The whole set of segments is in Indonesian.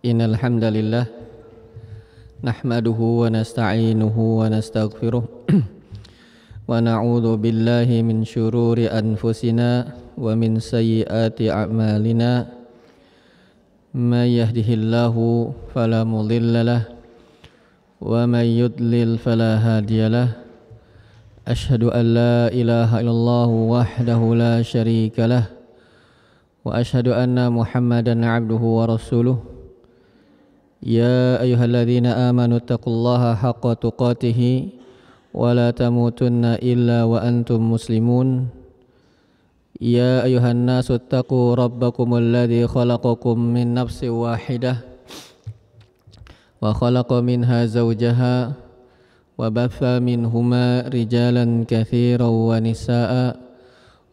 Innal hamdalillah nahmaduhu wa nasta'inuhu wa nastaghfiruh wa na'udzu billahi min syururi anfusina wa min sayyiati a'malina may yahdihillahu fala mudhillalah wa may yudlil fala hadiyalah asyhadu an la ilaha illallah wahdahu la syarikalah wa asyhadu anna Muhammadan 'abduhu wa rasuluh. Ya ayyuhalladzina amanu taqullaha haqqa tuqatih wa la tamutunna illa wa antum muslimun. Ya ayyuhan nasu taqu rabbakumul ladzi khalaqakum min nafsin wahidah wa khalaqa minha zawjaha wa batha minhuma rijalan katsiran wa nisaa'a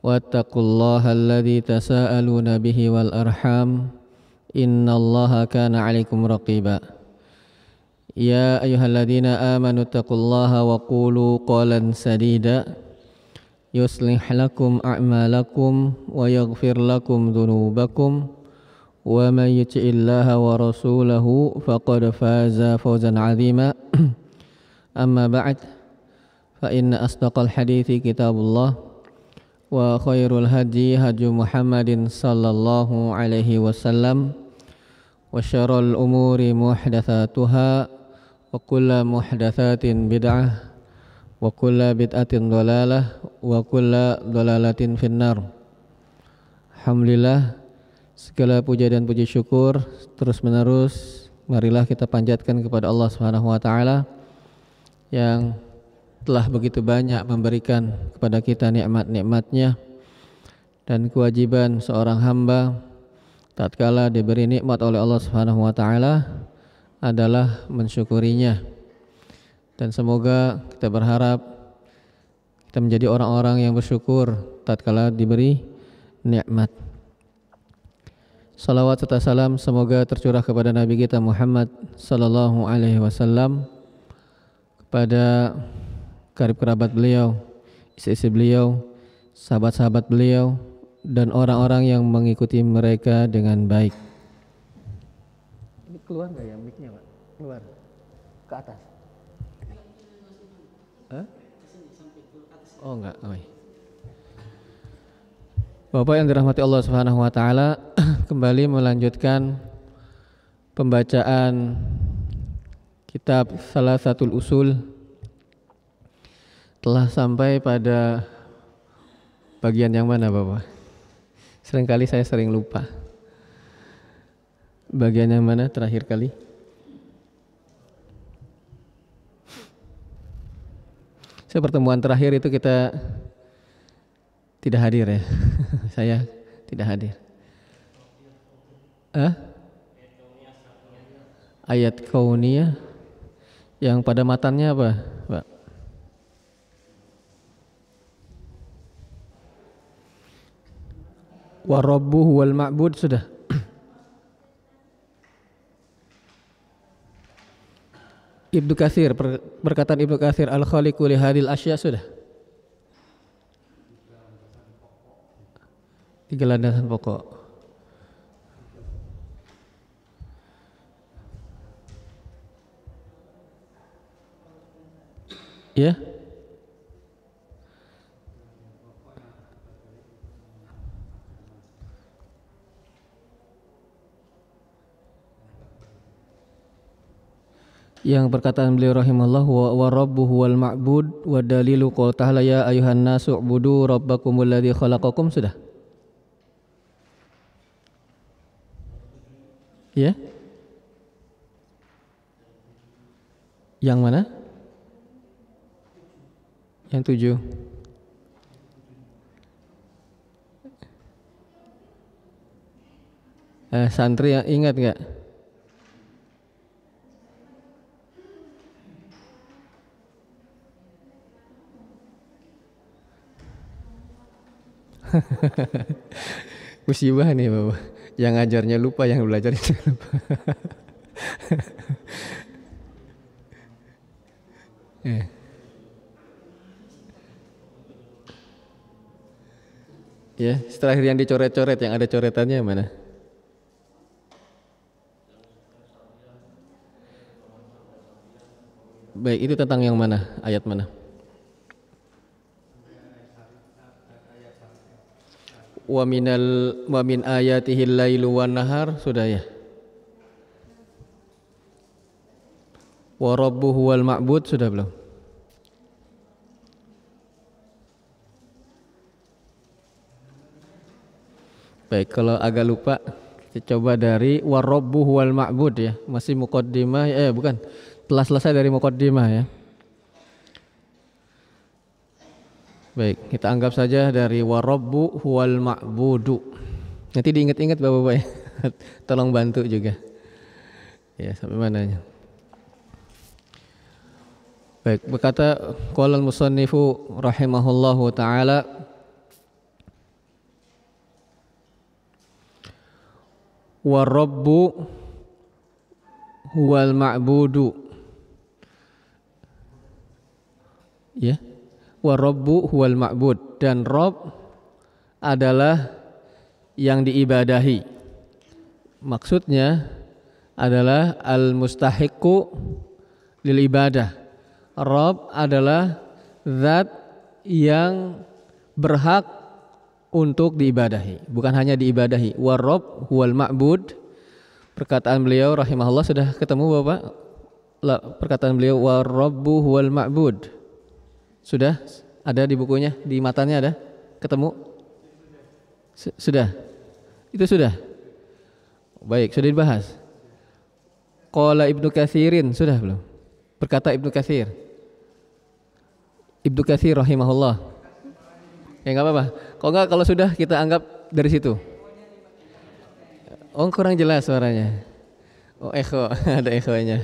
wattaqullaha alladzi tasaaluna bihi wal arham innallaha kana 'alaikum raqiba. Ya ayyuhalladzina amanu taqullaha wa qulu qalan sadida yuslih lakum a'malakum wa yaghfir lakum dhunubakum wa may yuti'illaha wa rasulahu faqad faza fawzan 'azima. Amma ba'd, fa inna asdaqal hadithi kitabullah wa khairul hadi hadi Muhammadin sallallahu alaihi wasallam wa syarrul umuri muhdatsatuha wa kullu muhdatsatin bid'ah wa kullu bid'atin dhalalah wa kullu dhalalatin finnar. Alhamdulillah, segala puja dan puji syukur terus menerus marilah kita panjatkan kepada Allah Subhanahu wa taala yang telah begitu banyak memberikan kepada kita nikmat-nikmatnya, dan kewajiban seorang hamba tatkala diberi nikmat oleh Allah Subhanahu wa taala adalah mensyukurinya. Dan semoga kita berharap kita menjadi orang-orang yang bersyukur tatkala diberi nikmat. Salawat serta salam semoga tercurah kepada Nabi kita Muhammad sallallahu alaihi wasallam, kepada karib kerabat beliau, istri-istri beliau, sahabat-sahabat beliau, dan orang-orang yang mengikuti mereka dengan baik. Ini keluar nggak ya mic-nya, Pak? Keluar ke atas? Hah? Oh enggak. Bapak yang dirahmati Allah Subhanahu wa taala, kembali melanjutkan pembacaan kitab Salasatul Usul. Telah sampai pada bagian yang mana, Bapak? Seringkali saya sering lupa. Bagian yang mana terakhir kali? Pertemuan terakhir itu kita tidak hadir ya. Saya tidak hadir. Ayat kauniyah yang pada matannya apa, Pak? Wa rabbuhu wal ma'bud sudah. Ibnu Katsir, perkataan Ibnu Katsir al-khaliqu li hadil asya sudah. 3 landasan pokok. Ya. Yang perkataan beliau rahimahullah wa rabbuhu wal ma'bud wa dalilu qaul ta'ala ya ayuhan nasu ubudu rabbakumul ladzi khalaqakum sudah. Ya. Yang mana? Yang 7. Santri yang ingat enggak? Musibah nih, Bapak. Yang ngajarnya lupa, yang belajar itu lupa. Ya, setelah yang dicoret-coret, yang ada coretannya mana? Baik, itu tentang yang mana? Ayat mana? Wa min ayatihil lailu wan nahar, sudah ya. Wa rabbuhu wal ma'bud, sudah belum? Baik, kalau agak lupa kita coba dari wa rabbuhu wal ma'bud ya. Masih muqaddimah bukan. Telah selesai dari muqaddimah ya. Baik, kita anggap saja dari wa rabbu wal ma'budu. Nanti diingat-ingat Bapak-bapak ya. Tolong bantu juga. Ya, sampai mananya? Baik, berkata qala al-musannifu rahimahullahu taala wa rabbu huwal ma'budu. Ya. Wa rabbu huwal ma'bud, dan Rabb adalah yang diibadahi. Maksudnya adalah al-mustahiqqu lil ibadah. Rabb adalah zat yang berhak untuk diibadahi, bukan hanya diibadahi. Wa Rabb huwal ma'bud. Perkataan beliau rahimahullah sudah ketemu Bapak? Perkataan beliau wa Rabbu huwal ma'bud. Sudah ada di bukunya, di matanya ada? Ketemu? Sudah. Itu sudah. Baik, sudah dibahas. Qala Ibnu Katsirin, sudah belum? Berkata Ibnu Katsir. Ibnu Katsir rahimahullah. Ya enggak apa-apa. Kalau sudah kita anggap dari situ. Oh, kurang jelas suaranya. Oh, echo, ada echonya.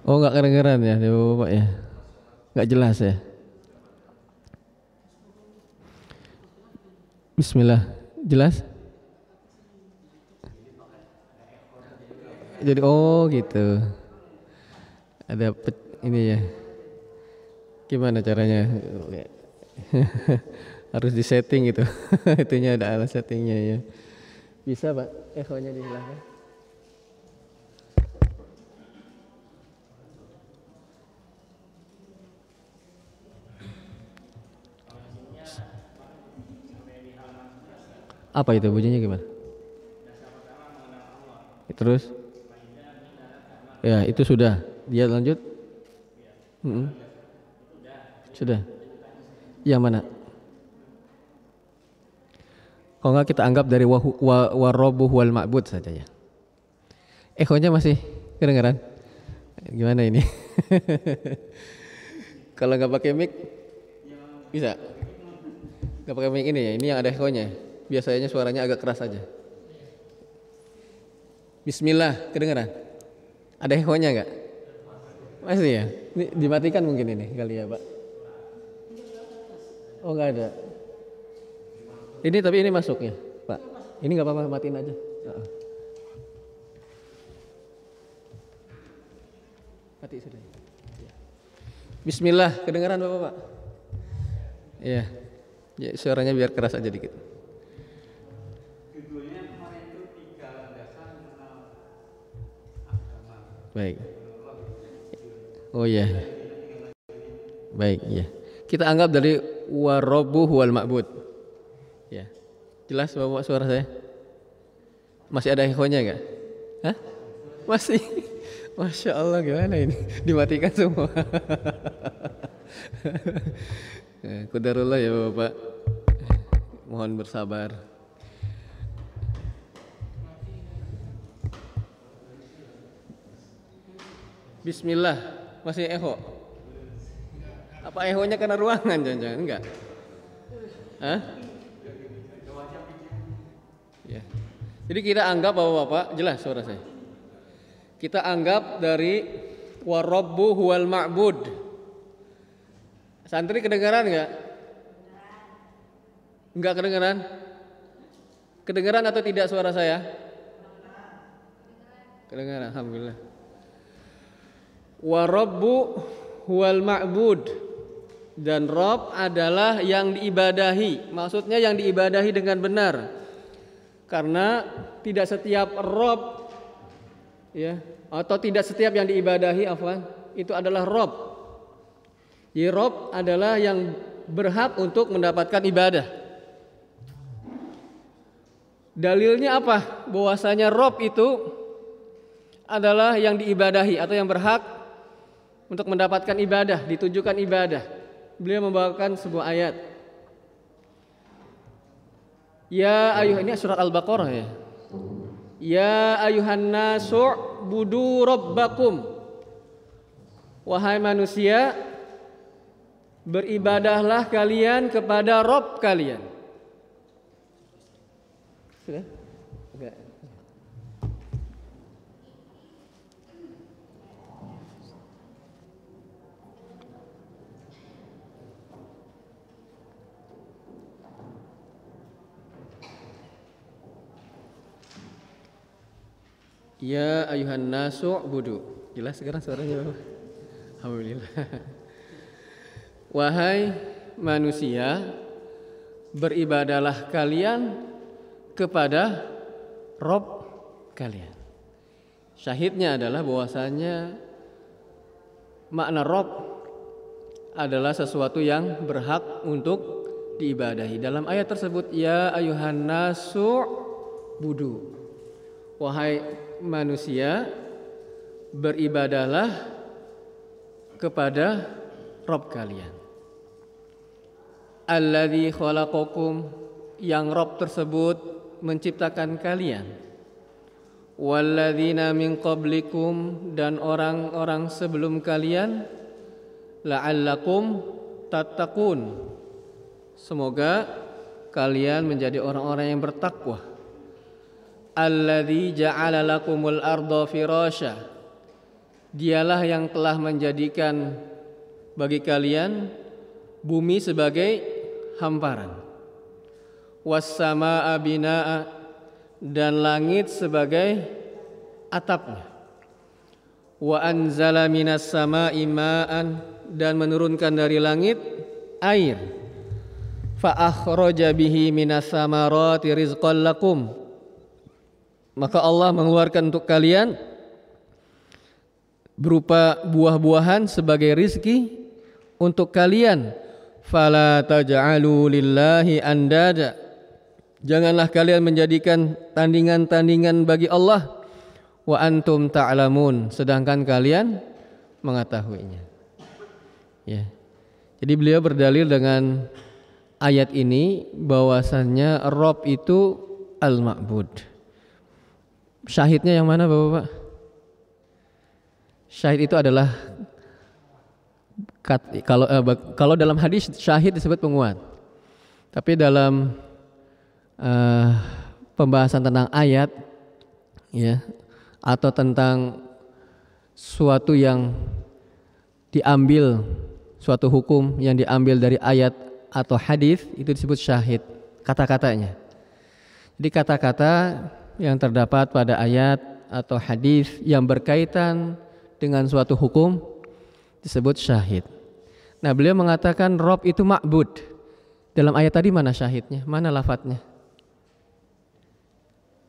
Oh, enggak kedengeran ya, Bapak ya. Enggak jelas ya. Bismillah. Jelas? Jadi gitu. Ada ini ya. Gimana caranya? Harus disetting gitu. Itunya ada alat settingnya ya. Bisa Pak? Echo-nya dihilangkan. Apa itu bunyinya gimana? Terus? Ya itu sudah. Dia lanjut? Sudah. Yang mana? Kalau enggak kita anggap dari wa rabbuhu wal ma'bud saja ya. Echo-nya masih kedengaran? Gimana ini? Kalau enggak pakai mic bisa? Enggak pakai mic ini ya. Ini yang ada echo-nya. Biasanya suaranya agak keras saja. Bismillah, kedengaran? Ada echo-nya enggak? Masih ya? Ini dimatikan mungkin ini kali ya, Pak. Oh, enggak ada. Ini tapi ini masuknya, Pak. Ini enggak apa-apa, matiin aja. Mati sudah. Bismillah, kedengaran Bapak, Pak? Iya. Ya, suaranya biar keras aja dikit. Baik. Oh iya. Baik, iya. Kita anggap dari wa rabbuhu wal ma'bud. Ya. Jelas Bapak suara saya? Masih ada echo-nya enggak? Hah? Masih. Masya Allah, gimana ini? Dimatikan semua. Qadarullah ya Bapak. Mohon bersabar. Bismillah, masih echo. Apa echo-nya karena ruangan jangan-jangan? Enggak. Hah? Ya. Jadi kita anggap Bapak-bapak, jelas suara saya. Kita anggap dari wa rabbu huwal ma'bud. Santri kedengaran enggak? Enggak kedengaran? Kedengaran atau tidak suara saya? Kedengaran, alhamdulillah. Wa rabbu huwal ma'bud, dan Rabb adalah yang diibadahi. Maksudnya yang diibadahi dengan benar. Karena tidak setiap Rob, ya, atau tidak setiap yang diibadahi, afwan, itu adalah Rob. Jadi Rob adalah yang berhak untuk mendapatkan ibadah. Dalilnya apa? Bahwasanya Rob itu adalah yang diibadahi atau yang berhak untuk mendapatkan ibadah, ditujukan ibadah. Beliau membawakan sebuah ayat. Ya ayuh, ini surat Al-Baqarah ya. Ya ayuhan nasu budu rabbakum. Wahai manusia, beribadahlah kalian kepada Rabb kalian. Sudah? Enggak. Ya ayuhan nasu budu. Jelas sekarang suaranya Bapak? Alhamdulillah. Wahai manusia, beribadahlah kalian kepada Rabb kalian. Syahidnya adalah bahwasanya makna Rabb adalah sesuatu yang berhak untuk diibadahi. Dalam ayat tersebut, ya ayuhan nasu budu. Wahai manusia, beribadahlah kepada Rabb kalian. Alladzi khalaqakum, yang Rabb tersebut menciptakan kalian. Walladzina min qablikum, dan orang-orang sebelum kalian. La'allakum tattaqun, semoga kalian menjadi orang-orang yang bertakwa. Alladzi ja'ala lakumul arda firasya, dialah yang telah menjadikan bagi kalian bumi sebagai hamparan. Was-samaa'a binaa'a, dan langit sebagai atapnya. Wa anzala minas samaa'i ma'an, dan menurunkan dari langit air. Fa akhraja bihi minas samarati rizqan lakum, maka Allah mengeluarkan untuk kalian berupa buah-buahan sebagai rizki untuk kalian. Fala taj'alu lillahi andada, janganlah kalian menjadikan tandingan-tandingan bagi Allah. Wa antum ta'lamun, sedangkan kalian mengetahuinya. Ya. Jadi beliau berdalil dengan ayat ini bahwasannya Rabb itu al-ma'bud. Syahidnya yang mana Bapak-bapak? Syahid itu adalah kalau dalam hadis syahid disebut penguat. Tapi dalam pembahasan tentang ayat, ya, atau tentang suatu yang diambil, suatu hukum yang diambil dari ayat atau hadis, itu disebut syahid, kata-katanya. Jadi kata-kata yang terdapat pada ayat atau hadis yang berkaitan dengan suatu hukum disebut syahid. Nah, beliau mengatakan Rabb itu ma'bud. Dalam ayat tadi mana syahidnya? Mana lafadznya?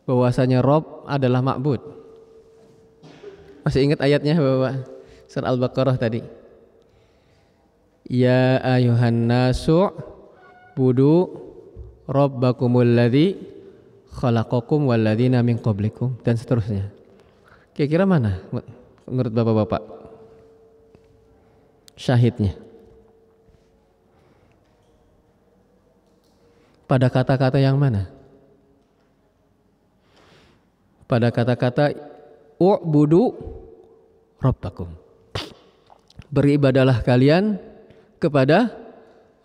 Bahwasanya Rabb adalah ma'bud. Masih ingat ayatnya Bapak? Surah Al-Baqarah tadi. Ya ayuhan nasu budu rabbakumul ladzi khalaqakum walladzina min qablikum, dan seterusnya. Kira-kira mana menurut Bapak-bapak syahidnya? Pada kata-kata yang mana? Pada kata-kata u'budu rabbakum, beribadalah kalian kepada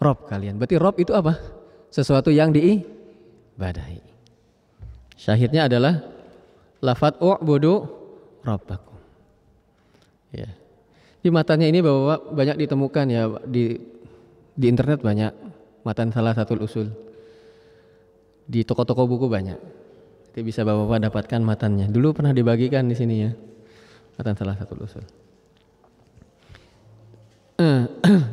Rabb kalian. Berarti Rabb itu apa? Sesuatu yang diibadahi. Syahidnya adalah lafadz u'budu rabbakum. Ya. Di matanya ini Bapak banyak ditemukan ya, di internet banyak matan salah satu usul. Di toko-toko buku banyak. Jadi bisa Bapak dapatkan matannya. Dulu pernah dibagikan di sini ya. Matan salah satu usul.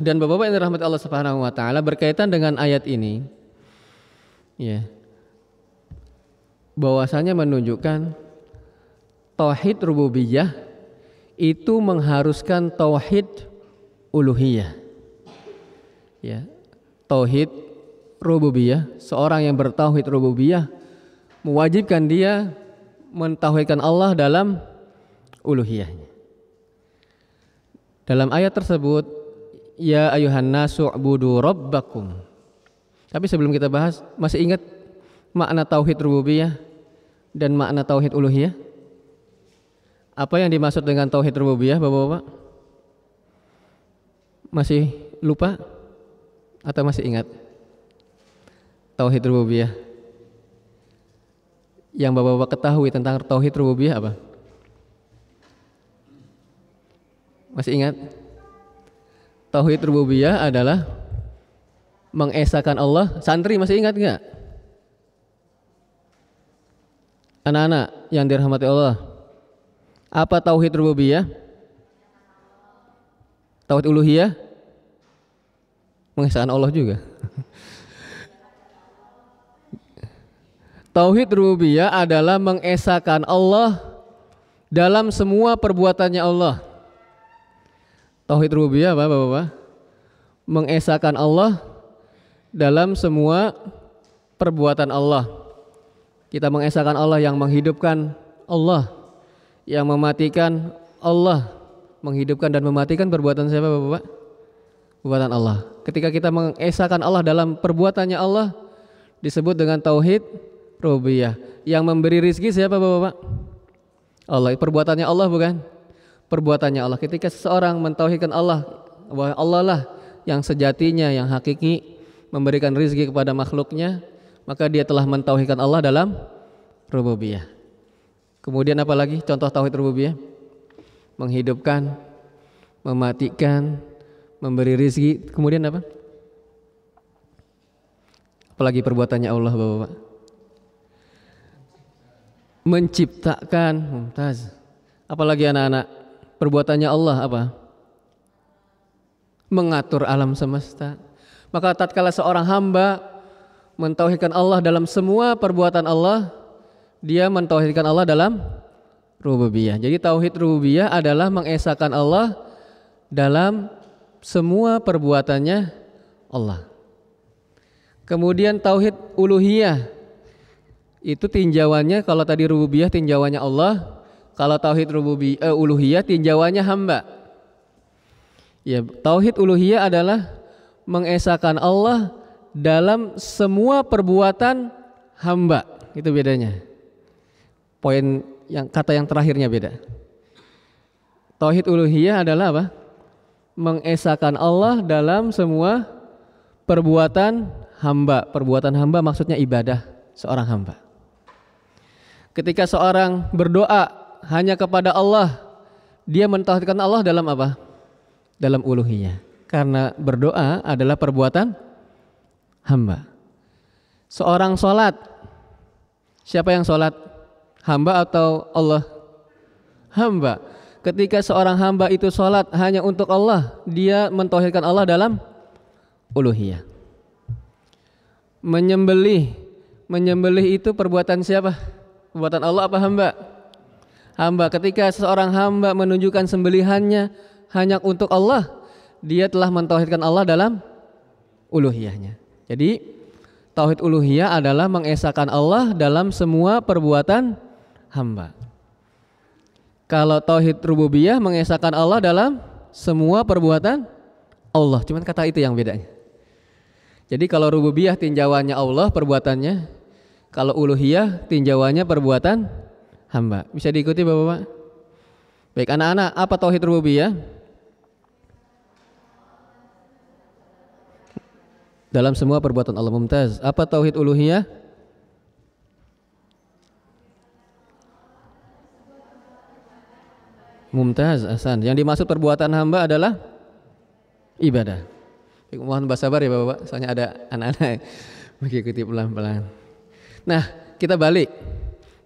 Dan Bapak-bapak yang dirahmati Allah Subhanahu wa taala, berkaitan dengan ayat ini, ya. bahwasanya menunjukkan tauhid rububiyah itu mengharuskan tauhid uluhiyah. Ya, tauhid rububiyah, seorang yang bertauhid rububiyah mewajibkan dia mentauhidkan Allah dalam uluhiyahnya. Dalam ayat tersebut, ya ayuhan nasu ubudu rabbakum. Tapi sebelum kita bahas, masih ingat makna tauhid rububiyah dan makna tauhid uluhiyah? Apa yang dimaksud dengan tauhid rububiyah, Bapak-bapak? Masih lupa atau masih ingat? Tauhid rububiyah. Yang Bapak-bapak ketahui tentang tauhid rububiyah apa? Masih ingat? Tauhid rububiyah adalah mengesahkan Allah. Santri masih ingat enggak? Anak-anak yang dirahmati Allah, apa tauhid rububiyah? Tauhid uluhiyah? Mengesahkan Allah juga. Tauhid rububiyah adalah mengesahkan Allah dalam semua perbuatannya Allah. Tauhid rububiyah apa, Bapak-bapak? Mengesahkan Allah dalam semua perbuatan Allah. Kita mengesahkan Allah yang menghidupkan Allah, yang mematikan Allah. Menghidupkan dan mematikan perbuatan siapa, Bapak-bapak? Perbuatan Allah. Ketika kita mengesahkan Allah dalam perbuatannya Allah, disebut dengan tauhid rububiyah. Yang memberi rizki siapa, Bapak-bapak? Allah. Perbuatannya Allah bukan? Perbuatannya Allah. Ketika seseorang mentauhidkan Allah, bahwa Allah lah yang sejatinya, yang hakiki memberikan rizki kepada makhluknya, maka dia telah mentauhidkan Allah dalam rububiyah. Kemudian apa lagi contoh tauhid rububiyah? Menghidupkan, mematikan, memberi rizki. Kemudian apa? Apalagi perbuatannya Allah, Bapak-bapak? Menciptakan. Mumtaz. Apalagi anak-anak? Perbuatannya Allah apa? Mengatur alam semesta. Maka tatkala seorang hamba mentauhidkan Allah dalam semua perbuatan Allah, dia mentauhidkan Allah dalam rububiyah. Jadi tauhid rububiyah adalah mengesahkan Allah dalam semua perbuatannya Allah. Kemudian tauhid uluhiyah itu tinjauannya, kalau tadi rububiyah tinjauannya Allah, kalau tauhid uluhiyah tinjauannya hamba. Ya, tauhid uluhiyah adalah mengesahkan Allah dalam semua perbuatan hamba. Itu bedanya. Poin yang kata yang terakhirnya beda. Tauhid uluhiyah adalah apa? Mengesahkan Allah dalam semua perbuatan hamba. Perbuatan hamba maksudnya ibadah seorang hamba. Ketika seorang berdoa hanya kepada Allah, dia mentauhidkan Allah dalam apa? Dalam uluhiyah. Karena berdoa adalah perbuatan hamba. Seorang sholat, siapa yang sholat? Hamba atau Allah? Hamba. Ketika seorang hamba itu sholat hanya untuk Allah, dia mentauhidkan Allah dalam uluhiyah. Menyembelih itu perbuatan siapa? Perbuatan Allah apa hamba? Hamba. Ketika seorang hamba menunjukkan sembelihannya hanya untuk Allah, dia telah mentauhidkan Allah dalam uluhiyahnya. Jadi tauhid uluhiyah adalah mengesahkan Allah dalam semua perbuatan hamba. Kalau tauhid rububiyah mengesahkan Allah dalam semua perbuatan Allah. Cuman kata itu yang bedanya. Jadi kalau rububiyah tinjauannya Allah perbuatannya, kalau uluhiyah tinjauannya perbuatan hamba. Bisa diikuti Bapak-bapak? Baik anak-anak, apa tauhid rububiyah? Dalam semua perbuatan Allah. Mumtaz. Apa tauhid uluhiyah? Mumtaz, Hasan. Yang dimaksud perbuatan hamba adalah ibadah. Mohon bersabar ya Bapak, soalnya ada anak-anak mengikuti pelan-pelan. Nah, kita balik.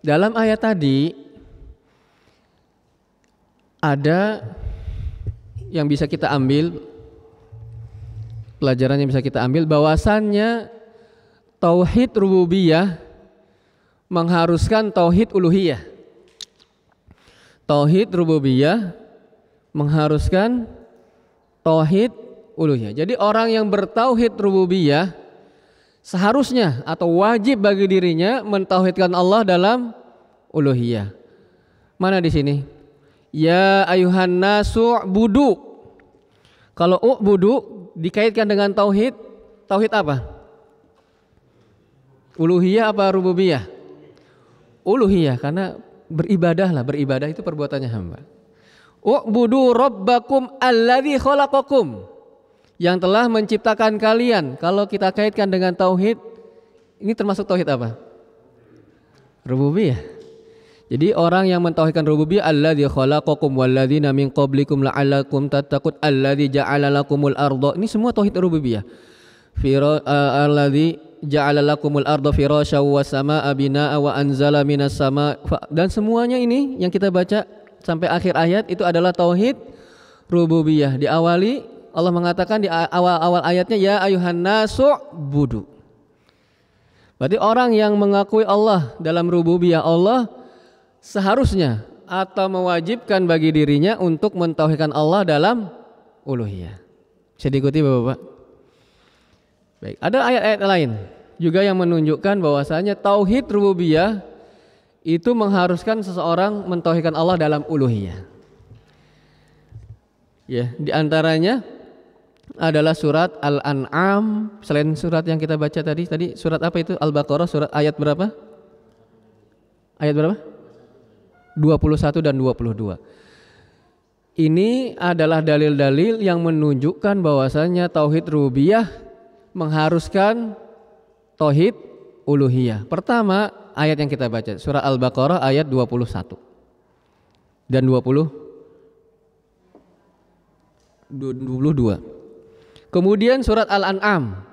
Dalam ayat tadi ada yang bisa kita ambil, pelajaran yang bisa kita ambil bahwasannya tauhid rububiyah mengharuskan tauhid uluhiyah. Tauhid rububiyah mengharuskan tauhid uluhiyah. Jadi orang yang bertauhid rububiyah seharusnya atau wajib bagi dirinya mentauhidkan Allah dalam uluhiyah. Mana di sini? Ya ayuhan nasu budu. Kalau u'budu dikaitkan dengan tauhid, tauhid apa? Uluhiyah apa rububiyah? Uluhiyah, karena beribadah itu perbuatannya hamba. U'budu rabbakum alladzi khalaqakum, yang telah menciptakan kalian. Kalau kita kaitkan dengan tauhid, ini termasuk tauhid apa? Rububiyah. Jadi orang yang mentauhidkan rububiyah, alladzi khalaqakum walladzina min qablikum la'allakum tattaqun alladzi ja'ala lakumul arda, ini semua tauhid rububiyah. Alladzi ja'ala lakumul arda firasya was samaa'a binaa'a wa anzala minas sama', dan semuanya ini yang kita baca sampai akhir ayat itu adalah tauhid rububiyah. Diawali Allah mengatakan di awal ayatnya ya ayuhan nasu budu. Berarti orang yang mengakui Allah dalam rububiyah Allah seharusnya atau mewajibkan bagi dirinya untuk mentauhidkan Allah dalam uluhiyah. Bisa diikuti Bapak-bapak? Baik, ada ayat-ayat lain juga yang menunjukkan bahwasanya tauhid rububiyah itu mengharuskan seseorang mentauhidkan Allah dalam uluhiyah. Ya, di antaranya adalah surat Al-An'am. Selain surat yang kita baca tadi surat apa itu? Al-Baqarah, surat ayat berapa? Ayat berapa? 21 dan 22. Ini adalah dalil-dalil yang menunjukkan bahwasanya tauhid rububiyah mengharuskan tauhid uluhiyah. Pertama, ayat yang kita baca surah Al-Baqarah ayat 21 dan 22. Kemudian surat Al-An'am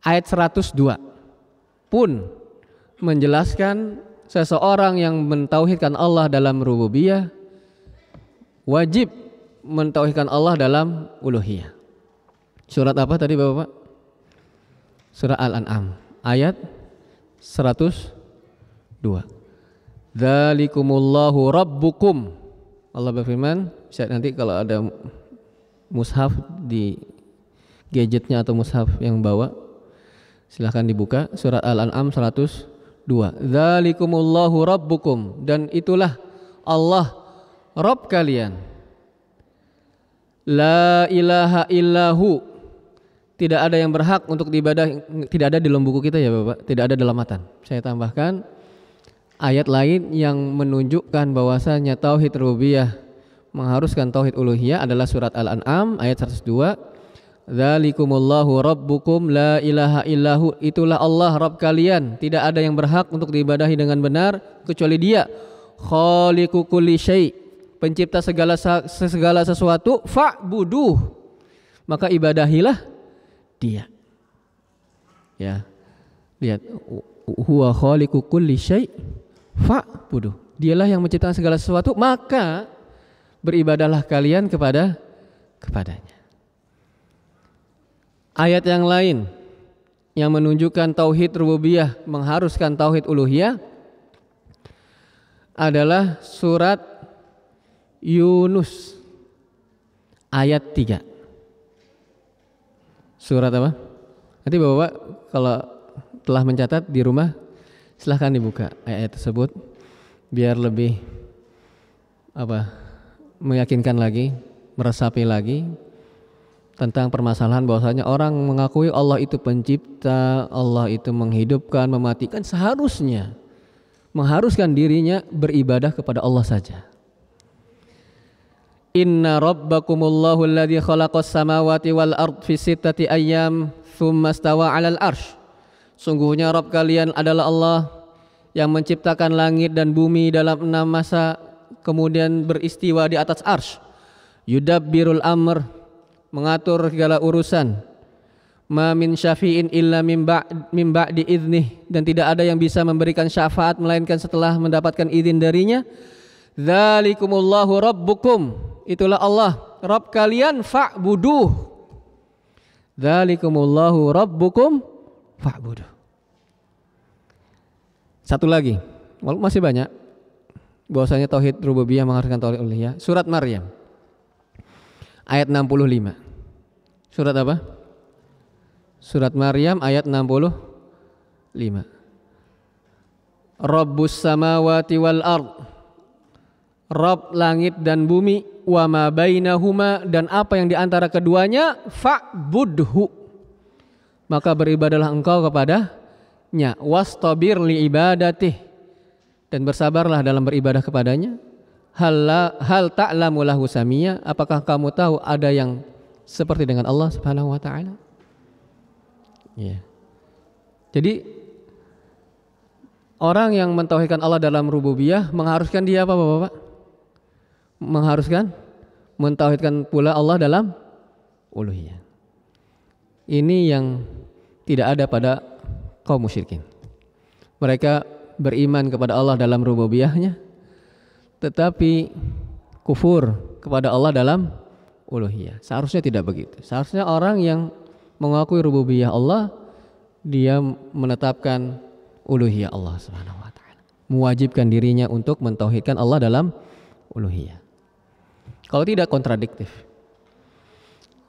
ayat 102 pun menjelaskan seseorang yang mentauhidkan Allah dalam rububiyah wajib mentauhidkan Allah dalam uluhiyah. Surat apa tadi Bapak? Surah Al-An'am ayat 102. Dzalikumullahu rabbukum. Allah berfirman, nanti kalau ada mushaf di gadgetnya atau mushaf yang bawa silahkan dibuka surat Al-An'am 102. Dzalikumullahu rabbukum, dan itulah Allah Rabb kalian. La ilaha illahu, tidak ada yang berhak untuk diibadah. Tidak ada di dalam buku kita ya Bapak, tidak ada dalam matan. Saya tambahkan ayat lain yang menunjukkan bahwasanya tauhid rububiyah mengharuskan tauhid uluhiyah adalah surat Al-An'am ayat 102. Dzalikumullahu rabbukum la ilaha illahu, itulah Allah Rabb kalian, tidak ada yang berhak untuk diibadahi dengan benar kecuali Dia. Khaliqu kulli syai', pencipta segala sesuatu. Fa'buduh, maka ibadahilah Dia. Ya. Lihat, huwa khaliqu kulli syai' fa'buduh. Dialah yang menciptakan segala sesuatu, maka beribadahlah kalian kepadanya. Ayat yang lain yang menunjukkan tauhid rububiyah mengharuskan tauhid uluhiyah adalah surat Yunus ayat 3. Surat apa? Nanti Bapak kalau telah mencatat di rumah silahkan dibuka ayat tersebut biar lebih meyakinkan lagi, meresapi lagi tentang permasalahan bahwasanya orang mengakui Allah itu pencipta, Allah itu menghidupkan, mematikan, seharusnya mengharuskan dirinya beribadah kepada Allah saja. Inna rabbakumullahu alladzi khalaqas samawati wal ard fi sittati ayyam tsumma stawa 'alal arsy. Sungguhnya Rabb kalian adalah Allah yang menciptakan langit dan bumi dalam 6 masa kemudian beristiwa di atas arsy. Yudabbirul amr, mengatur segala urusan. Ma min syafi'in illa min ba'di idnih, dan tidak ada yang bisa memberikan syafaat melainkan setelah mendapatkan izin darinya. Dzalikumullahu rabbukum, itulah Allah Rabb kalian, fa'buduh. Dzalikumullahu rabbukum fa'buduh. Satu lagi, walaupun masih banyak, bahwasanya tauhid rububiyah mengharuskan tauhid uluhiyah. Surat Maryam ayat 65. Surat apa? Surat Maryam ayat 65. Rabbus samawati wal ard, Rabb langit dan bumi, wa ma bainahuma, dan apa yang di antara keduanya, fa'budhu, maka beribadahlah engkau kepadanya, wastabir li ibadatih, dan bersabarlah dalam beribadah kepadanya. Hal ta'lamu lahu samia, apakah kamu tahu ada yang seperti dengan Allah Subhanahu wa taala? Ya. Jadi orang yang mentauhidkan Allah dalam rububiyah mengharuskan dia apa Bapak? Mengharuskan mentauhidkan pula Allah dalam uluhiyah. Ini yang tidak ada pada kaum musyrikin. Mereka beriman kepada Allah dalam rububiyahnya, tetapi kufur kepada Allah dalam uluhiyah. Seharusnya tidak begitu. Seharusnya orang yang mengakui rububiyah Allah, dia menetapkan uluhiyah Allah Subhanahu wa taala, mewajibkan dirinya untuk mentauhidkan Allah dalam uluhiyah. Kalau tidak kontradiktif.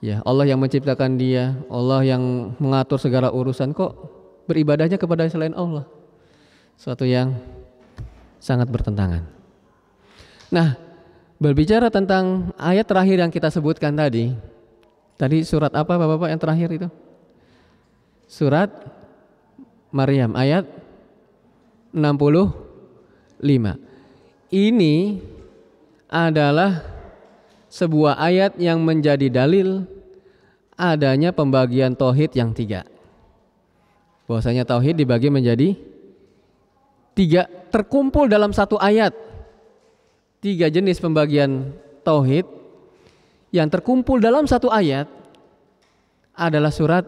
Ya, Allah yang menciptakan dia, Allah yang mengatur segala urusan, kok beribadahnya kepada selain Allah? Suatu yang sangat bertentangan. Nah, berbicara tentang ayat terakhir yang kita sebutkan tadi surat apa Bapak-bapak yang terakhir itu? Surat Maryam ayat 65. Ini adalah sebuah ayat yang menjadi dalil adanya pembagian tauhid yang 3. Bahwasanya tauhid dibagi menjadi 3, terkumpul dalam satu ayat. 3 jenis pembagian tauhid yang terkumpul dalam satu ayat adalah surat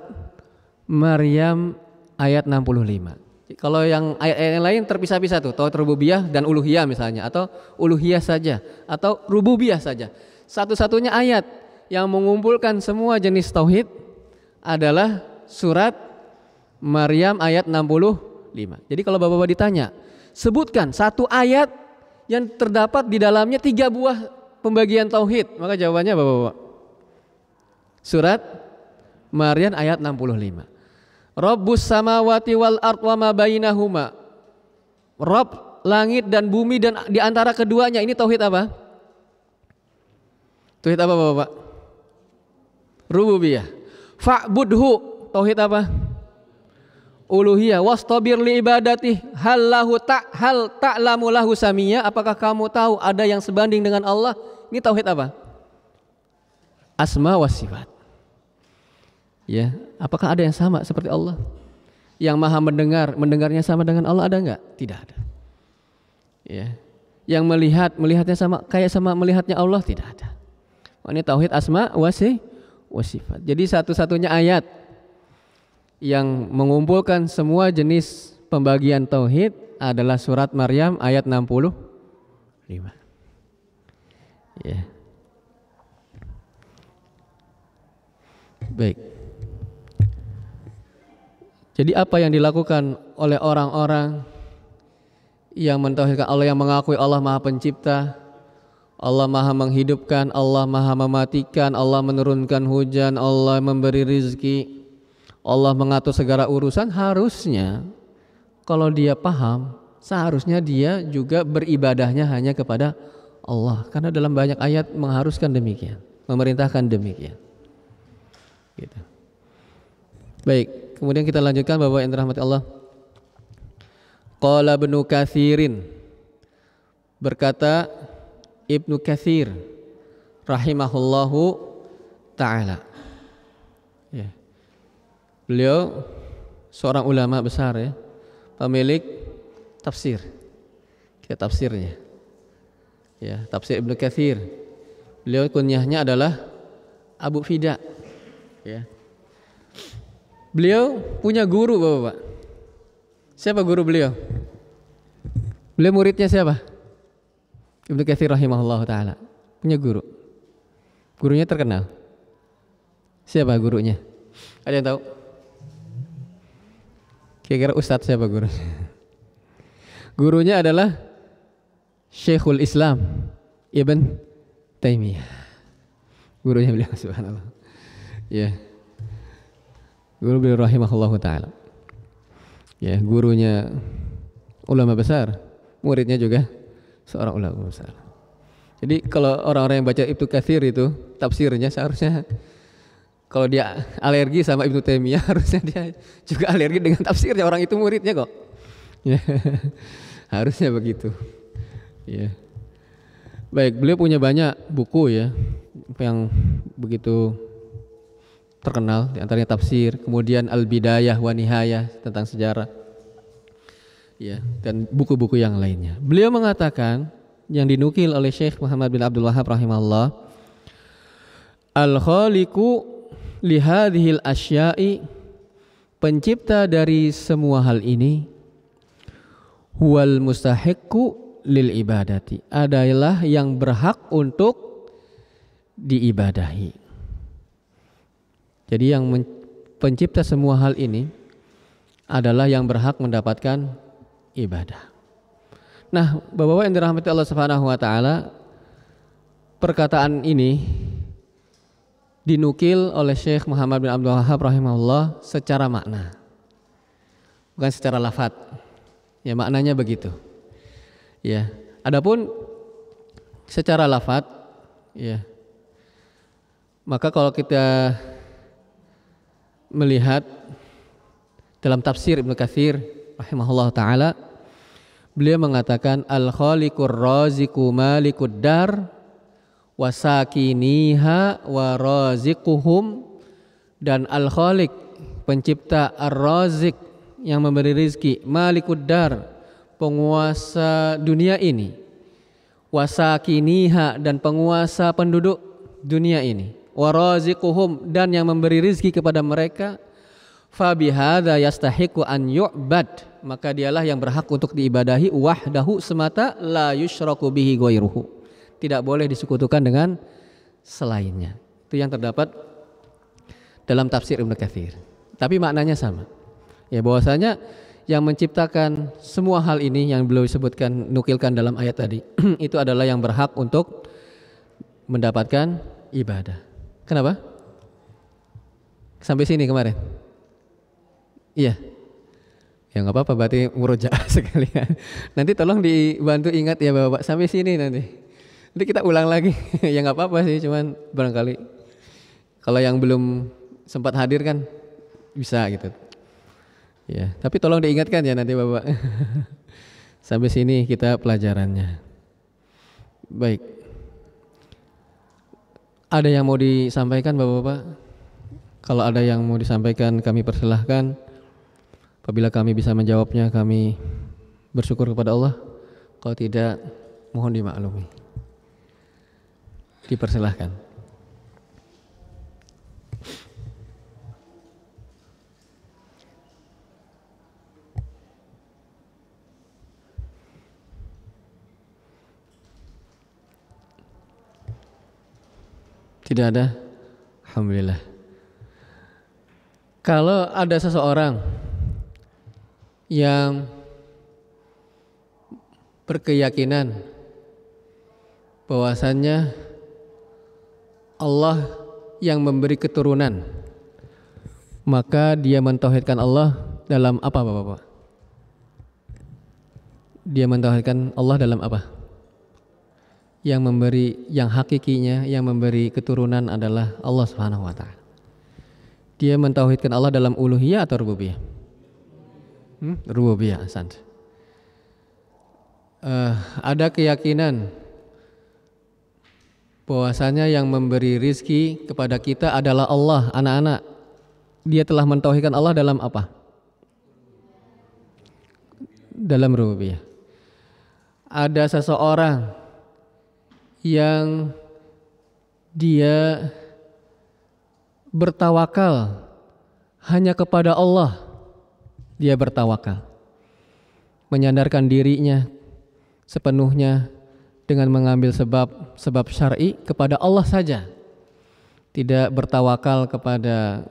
Maryam ayat 65. Kalau yang ayat-ayat yang lain terpisah-pisah tuh, tauhid rububiyah dan uluhiyah misalnya, atau uluhiyah saja, atau rububiyah saja. Satu-satunya ayat yang mengumpulkan semua jenis tauhid adalah surat Maryam ayat 65. Jadi kalau Bapak-bapak ditanya, sebutkan satu ayat yang terdapat di dalamnya 3 buah pembagian tauhid, maka jawabannya Bapak-bapak, surat Maryam ayat 65. Rabbus samawati wal ard wa ma bainahuma, Rabb langit dan bumi dan di antara keduanya. Ini tauhid apa? Tauhid apa Bapak? Rububiyah. Fa'budhu, tauhid apa? Uluhiyah. Wastabir li ibadati, hal ta'lamu lahu samia, apakah kamu tahu ada yang sebanding dengan Allah? Ini tauhid apa? Asma wa sifat. Ya, apakah ada yang sama seperti Allah? Yang maha mendengarnya sama dengan Allah, ada enggak? Tidak ada. Ya. Yang melihatnya sama melihatnya Allah, tidak ada. Ini tauhid asma wa sifat. Jadi satu-satunya ayat yang mengumpulkan semua jenis pembagian tauhid adalah surat Maryam ayat 65. Ya. Baik. Jadi apa yang dilakukan oleh orang-orang yang mentauhidkan Allah, yang mengakui Allah Maha Pencipta, Allah Maha menghidupkan, Allah Maha mematikan, Allah menurunkan hujan, Allah memberi rizki, Allah mengatur segala urusan, harusnya kalau dia paham, seharusnya dia juga beribadahnya hanya kepada Allah, karena dalam banyak ayat mengharuskan demikian, memerintahkan demikian. Gitu. Baik, kemudian kita lanjutkan Bapak yang dirahmati Allah. Qala Ibnu Katsirin, berkata Ibnu Katsir rahimahullahu ta'ala, ya. Beliau seorang ulama besar, ya, pemilik tafsir, kitab tafsirnya, ya, tafsir Ibnu Katsir. Beliau kunyahnya adalah Abu Fida, ya. Beliau punya guru Bapak. Siapa guru beliau? Beliau muridnya siapa? Ibnu Katsir rahimahullah ta'ala punya guru. Gurunya terkenal. Siapa gurunya? Ada yang tahu? Kira-kira ustadz siapa gurunya? Gurunya adalah Syekhul Islam Ibn Taimiyah. Gurunya beliau, subhanallah. Ya. Guru beliau rahimahullahu taala. Ya, gurunya ulama besar, muridnya juga seorang ulama besar. Jadi kalau orang-orang yang baca Ibnu Katsir itu tafsirnya, seharusnya kalau dia alergi sama Ibnu Taimiyah, harusnya dia juga alergi dengan tafsirnya, orang itu muridnya kok. Ya. Harusnya begitu. Ya. Baik, beliau punya banyak buku ya yang begitu terkenal, di antaranya tafsir, kemudian Al-Bidayah wa Nihayah tentang sejarah. Ya, dan buku-buku yang lainnya. Beliau mengatakan yang dinukil oleh Syekh Muhammad bin Abdul Wahhab rahimahullah, Al-Khaliqu li hadhil asya'i, pencipta dari semua hal ini, huwal mustahiqqu lil ibadati, adalah yang berhak untuk diibadahi. Jadi yang pencipta semua hal ini adalah yang berhak mendapatkan ibadah. Nah, Bapak-bapak yang dirahmati Allah Subhanahu wa taala, perkataan ini dinukil oleh Syekh Muhammad bin Abdul Wahhab rahimahullah secara makna, bukan secara lafaz. Ya, maknanya begitu. Ya, adapun secara lafaz, ya, maka kalau kita melihat dalam tafsir Ibnu Katsir rahimahullah taala, beliau mengatakan al-khaliqur raziqu malikud dar wasakiniha wa raziquhum, dan al-khaliq pencipta, ar-raziq yang memberi rizki, malikud dar penguasa dunia ini, wasakiniha dan penguasa penduduk dunia ini, waraziquhum dan yang memberi rizki kepada mereka, fabihadza yastahiqu an yu'bad, maka dialah yang berhak untuk diibadahi, wahdahu semata, la yusyraku bihi ghairuhu, tidak boleh disekutukan dengan selainnya. Itu yang terdapat dalam tafsir Ibnu Katsir. Tapi maknanya sama. Ya, bahwasanya yang menciptakan semua hal ini yang beliau sebutkan, nukilkan dalam ayat tadi itu adalah yang berhak untuk mendapatkan ibadah. Kenapa? Sampai sini kemarin? Iya. Ya nggak apa-apa, berarti murojaah sekalian. Nanti tolong dibantu ingat ya Bapak, sampai sini nanti. Nanti kita ulang lagi. Ya nggak apa-apa sih, cuman barangkali kalau yang belum sempat hadir kan bisa gitu. Ya, tapi tolong diingatkan ya nanti Bapak. Sampai sini kita pelajarannya. Baik. Ada yang mau disampaikan Bapak-bapak? Kalau ada yang mau disampaikan kami persilahkan. Apabila kami bisa menjawabnya, kami bersyukur kepada Allah. Kalau tidak, mohon dimaklumi. Dipersilahkan. Tidak ada? Alhamdulillah. Kalau ada seseorang yang berkeyakinan bahwasannya Allah yang memberi keturunan, maka dia mentauhidkan Allah dalam apa Bapak-bapak? Dia mentauhidkan Allah dalam apa? Yang memberi, yang hakikinya, yang memberi keturunan adalah Allah Subhanahu wa taala. Dia mentauhidkan Allah dalam uluhiyah atau rububiyah? Rububiyah, ahsan. Ada keyakinan bahwasanya yang memberi rizki kepada kita adalah Allah, anak-anak. Dia telah mentauhidkan Allah dalam apa? Dalam rububiyah. Ada seseorang yang dia bertawakal hanya kepada Allah, dia bertawakal, menyandarkan dirinya sepenuhnya dengan mengambil sebab syar'i kepada Allah saja, tidak bertawakal kepada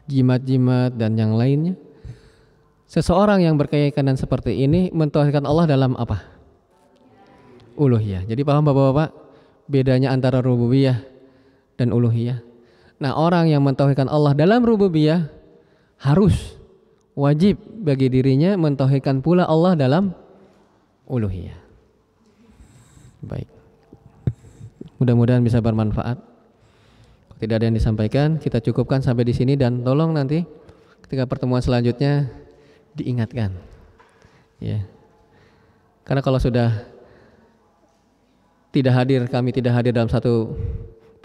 jimat-jimat dan yang lainnya. Seseorang yang berkeyakinan seperti ini mentauhidkan Allah dalam apa? Uluhiyah. Jadi paham Bapak-bapak bedanya antara rububiyah dan uluhiyah? Nah, orang yang mentauhidkan Allah dalam rububiyah harus wajib bagi dirinya mentauhidkan pula Allah dalam uluhiyah. Baik. Mudah-mudahan bisa bermanfaat. Tidak ada yang disampaikan, kita cukupkan sampai di sini dan tolong nanti ketika pertemuan selanjutnya diingatkan. Ya. Karena kalau sudah tidak hadir, kami tidak hadir dalam satu,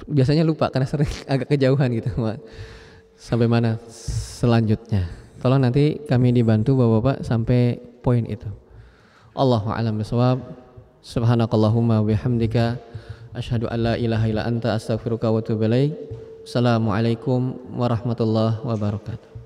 biasanya lupa karena sering agak kejauhan gitu. Sampai mana selanjutnya. Tolong nanti kami dibantu Bapak-bapak sampai poin itu. Allahu a'lam bishawab. Subhanakallahumma bihamdika asyhadu an la ilaha illa anta astaghfiruka wa atubu ilaik. Assalamualaikum warahmatullahi wabarakatuh.